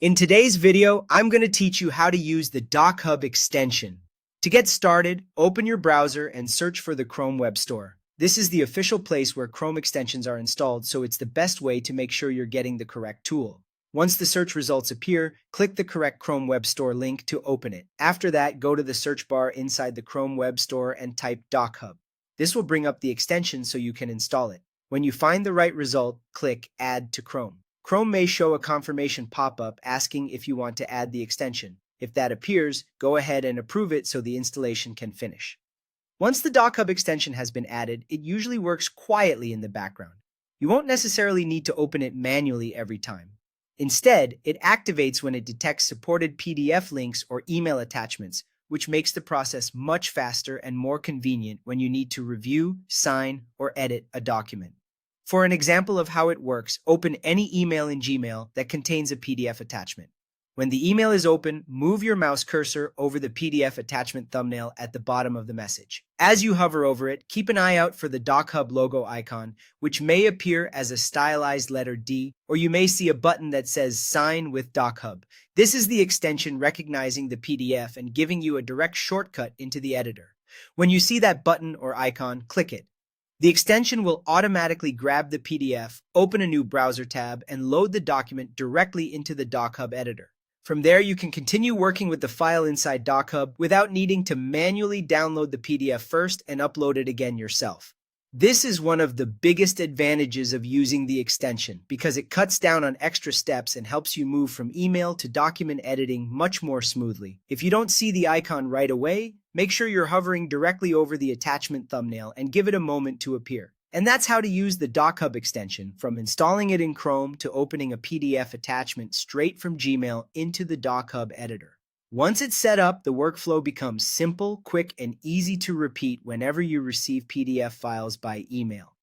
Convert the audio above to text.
In today's video, I'm going to teach you how to use the DocHub extension. To get started, open your browser and search for the Chrome Web Store. This is the official place where Chrome extensions are installed, so it's the best way to make sure you're getting the correct tool. Once the search results appear, click the correct Chrome Web Store link to open it. After that, go to the search bar inside the Chrome Web Store and type DocHub. This will bring up the extension so you can install it. When you find the right result, click Add to Chrome. Chrome may show a confirmation pop-up asking if you want to add the extension. If that appears, go ahead and approve it so the installation can finish. Once the DocHub extension has been added, it usually works quietly in the background. You won't necessarily need to open it manually every time. Instead, it activates when it detects supported PDF links or email attachments, which makes the process much faster and more convenient when you need to review, sign, or edit a document. For an example of how it works, open any email in Gmail that contains a PDF attachment. When the email is open, move your mouse cursor over the PDF attachment thumbnail at the bottom of the message. As you hover over it, keep an eye out for the DocHub logo icon, which may appear as a stylized letter D, or you may see a button that says Sign with DocHub. This is the extension recognizing the PDF and giving you a direct shortcut into the editor. When you see that button or icon, click it. The extension will automatically grab the PDF, open a new browser tab, and load the document directly into the DocHub editor. From there, you can continue working with the file inside DocHub without needing to manually download the PDF first and upload it again yourself. This is one of the biggest advantages of using the extension because it cuts down on extra steps and helps you move from email to document editing much more smoothly. If you don't see the icon right away, make sure you're hovering directly over the attachment thumbnail and give it a moment to appear. And that's how to use the DocHub extension, from installing it in Chrome to opening a PDF attachment straight from Gmail into the DocHub editor. Once it's set up, the workflow becomes simple, quick, and easy to repeat whenever you receive PDF files by email.